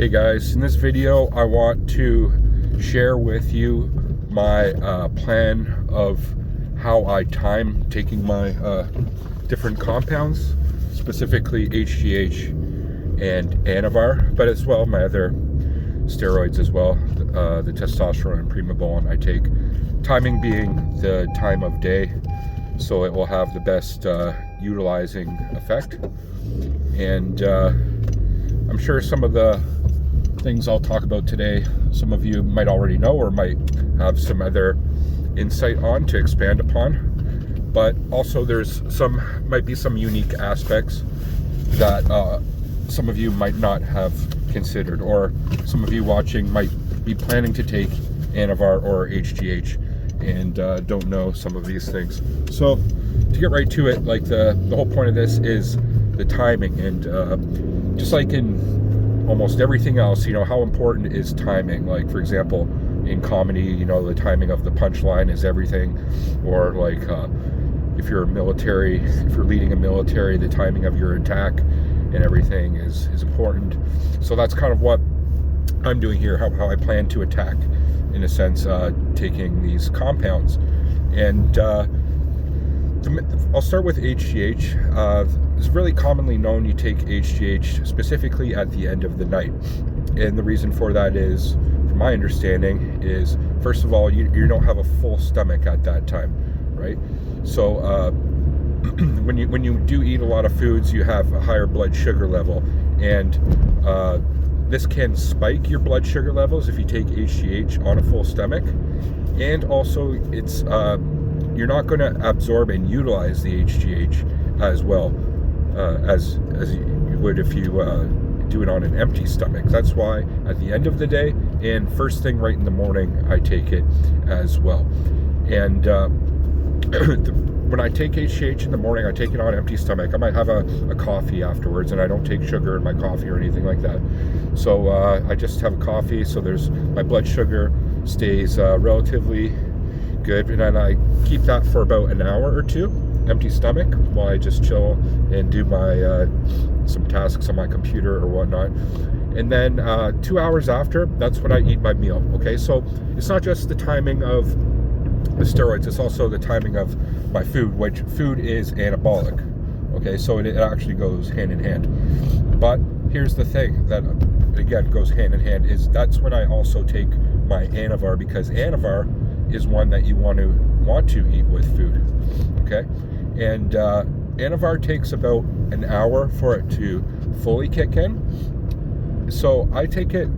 Hey guys, in this video I want to share with you my plan of how I time taking my different compounds, specifically HGH and Anavar, but as well my other steroids as well, the testosterone and primobolan I take. Timing being the time of day, so it will have the best utilizing effect. And I'm sure some of the things I'll talk about today, some of you might already know or might have some other insight on to expand upon, but also there's might be some unique aspects that some of you might not have considered, or some of you watching might be planning to take Anavar or HGH and don't know some of these things. So to get right to it, like the whole point of this is the timing, and just like in almost everything else, you know, how important is timing? Like, for example, in comedy, you know, the timing of the punchline is everything. Or like if you're leading a military, the timing of your attack and everything is important. So that's kind of what I'm doing here, how I plan to attack, in a sense, taking these compounds. And I'll start with HGH. It's really commonly known you take HGH specifically at the end of the night. And the reason for that is, from my understanding, is first of all, you don't have a full stomach at that time, right? So when you do eat a lot of foods, you have a higher blood sugar level, and this can spike your blood sugar levels if you take HGH on a full stomach. And also it's you're not going to absorb and utilize the HGH as well as you would if you do it on an empty stomach. That's why at the end of the day and first thing right in the morning I take it as well. And when I take HGH in the morning, I take it on an empty stomach. I might have a coffee afterwards, and I don't take sugar in my coffee or anything like that. So I just have a coffee, so my blood sugar stays relatively good, and then I keep that for about an hour or two, empty stomach, while I just chill and do my some tasks on my computer or whatnot. And then 2 hours after, that's when I eat my meal. Okay, so it's not just the timing of the steroids, it's also the timing of my food, which food is anabolic. Okay, so it actually goes hand in hand. But here's the thing that again goes hand in hand, is that's when I also take my Anavar, because Anavar is one that you want to eat with food. Okay, and Anavar takes about an hour for it to fully kick in. So I take it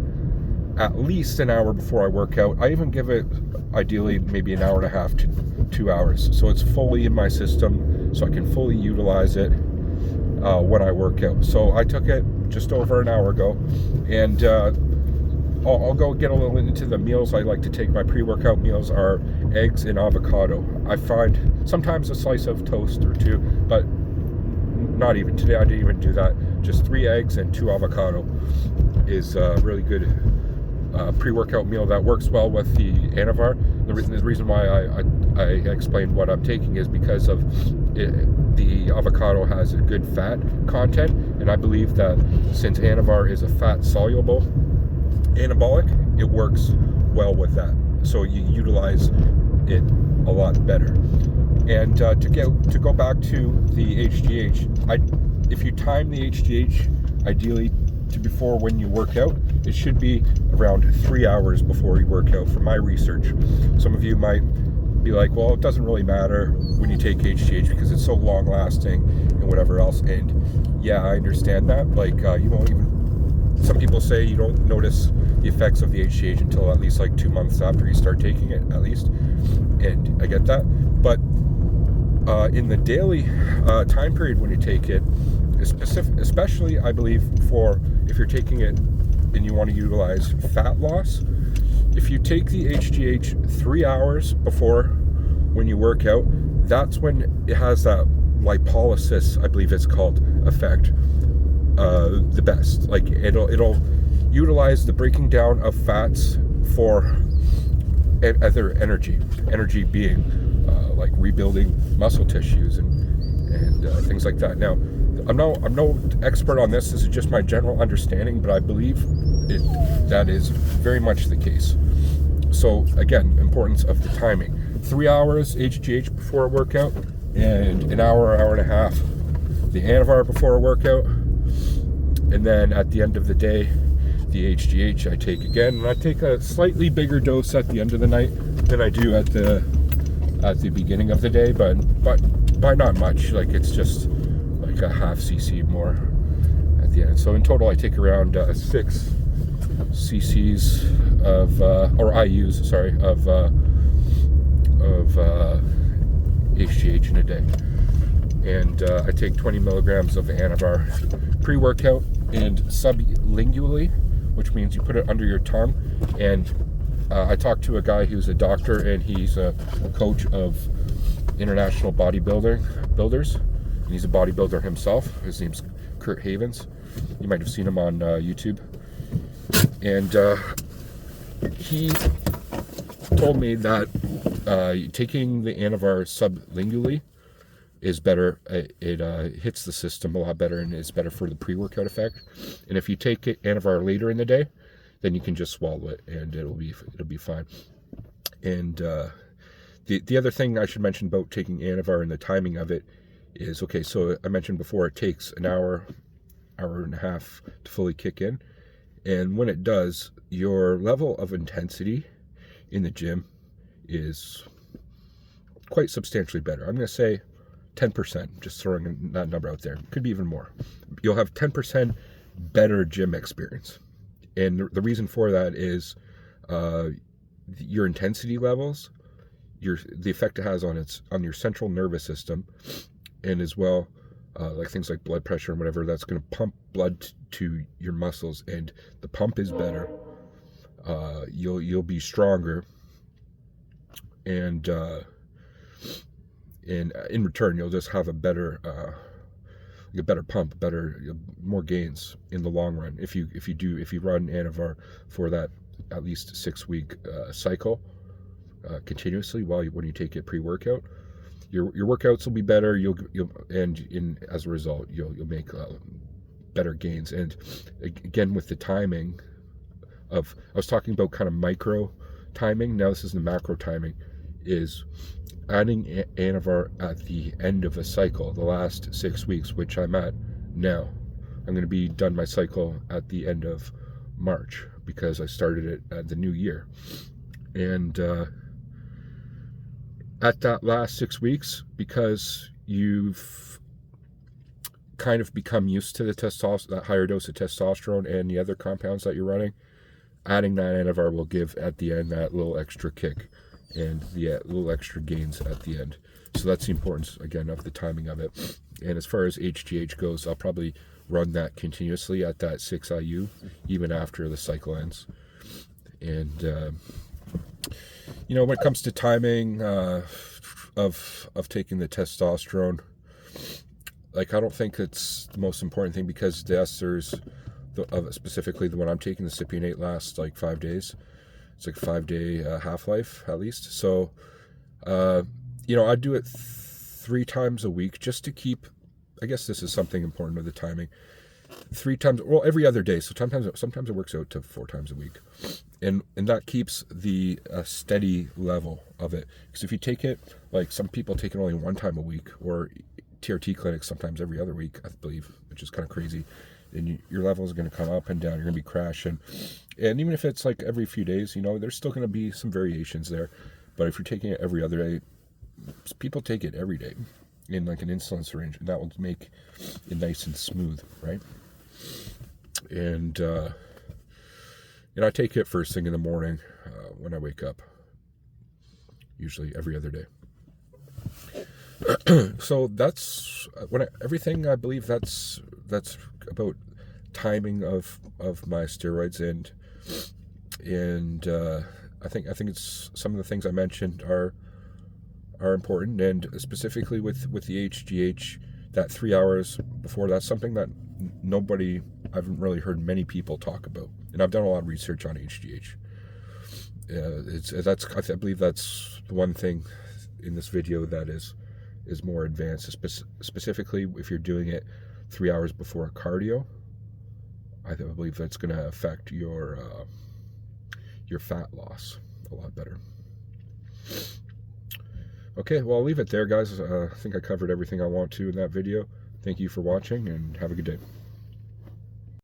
at least an hour before I work out. I even give it ideally maybe an hour and a half to 2 hours, so it's fully in my system, so I can fully utilize it when I work out. So I took it just over an hour ago, and I'll go get a little into the meals I like to take. My pre-workout meals are eggs and avocado. I find sometimes a slice of toast or two, but not even. Today I didn't even do that. Just 3 eggs and 2 avocado is a really good pre-workout meal that works well with the Anavar. The reason why I explained what I'm taking is because of the avocado has a good fat content, and I believe that since Anavar is a fat-soluble anabolic, it works well with that, so you utilize it a lot better. And to go back to the HGH, if you time the HGH ideally to before when you work out, it should be around 3 hours before you work out, from my research. Some of you might be like, well, it doesn't really matter when you take HGH because it's so long lasting and whatever else. And yeah, I understand that. Like you won't even, some people say you don't notice the effects of the HGH until at least like 2 months after you start taking it, at least. And I get that. But in the daily time period when you take it, especially I believe for if you're taking it and you want to utilize fat loss, if you take the HGH 3 hours before when you work out, that's when it has that lipolysis, I believe it's called, effect the best. Like it'll utilize the breaking down of fats for other energy being like rebuilding muscle tissues and things like that. Now I'm no expert on this. This is just my general understanding, but I believe that is very much the case. So again, importance of the timing. 3 hours HGH before a workout, and an hour and a half the Anavar before a workout. And then at the end of the day, the HGH I take again. And I take a slightly bigger dose at the end of the night than I do at the beginning of the day, but by not much. Like, it's just like a half cc more at the end. So in total, I take around 6 cc's of or IUs, sorry, of HGH in a day. And I take 20 milligrams of Anavar pre-workout and sublingually, which means you put it under your tongue. And I talked to a guy who's a doctor, and he's a coach of international bodybuilders, and he's a bodybuilder himself. His name's Kurt Havens. You might have seen him on YouTube. And he told me that taking the Anavar sublingually is better. It hits the system a lot better and is better for the pre-workout effect. And if you take Anavar later in the day, then you can just swallow it and it'll be fine. And the other thing I should mention about taking Anavar and the timing of it is, okay, so I mentioned before it takes an hour and a half to fully kick in. And when it does, your level of intensity in the gym is quite substantially better. I'm going to say 10%, just throwing that number out there. Could be even more. You'll have 10% better gym experience. And the reason for that is your intensity levels, the effect it has on your central nervous system, and as well like things like blood pressure and whatever, that's going to pump blood to your muscles, and the pump is better. You'll be stronger, and in return you'll just have a better pump, more gains in the long run if you run Anavar for that at least 6-week cycle continuously when you take it pre-workout. Your workouts will be better. As a result, you'll make better gains. And again, with the timing I was talking about kind of micro timing. Now this is the macro timing. Is adding Anavar at the end of a cycle, the last 6 weeks, which I'm at now. I'm going to be done my cycle at the end of March because I started it at the new year. And at that last 6 weeks, because you've kind of become used to that higher dose of testosterone and the other compounds that you're running, adding that Anavar will give at the end that little extra kick and the little extra gains at the end. So that's the importance, again, of the timing of it. And as far as HGH goes, I'll probably run that continuously at that 6 IU, even after the cycle ends. And when it comes to timing of taking the testosterone, like, I don't think it's the most important thing, because the esters, specifically the one I'm taking, the cypionate, lasts like 5 days. It's like a 5-day half-life at least. So, I do it 3 times a week just to keep, I guess this is something important with the timing. 3 times, well, every other day. So sometimes it works out to 4 times a week. And that keeps the steady level of it. Because if you take it, like some people take it only 1 time a week, or TRT clinics sometimes every other week, I believe, which is kind of crazy. And your level is going to come up and down. You're going to be crashing. And even if it's like every few days, there's still going to be some variations there. But if you're taking it every other day, people take it every day in like an insulin syringe, and that will make it nice and smooth, right? And I take it first thing in the morning when I wake up, usually every other day. So that's everything. I believe that's about timing of my steroids, and I think it's some of the things I mentioned are important, and specifically with the HGH, that 3 hours before, that's something that I haven't really heard many people talk about, and I've done a lot of research on HGH. I believe that's the one thing in this video that is more advanced, specifically if you're doing it 3 hours before a cardio. I believe that's going to affect your fat loss a lot better. Okay, well, I'll leave it there, guys. I think I covered everything I want to in that video. Thank you for watching, and have a good day.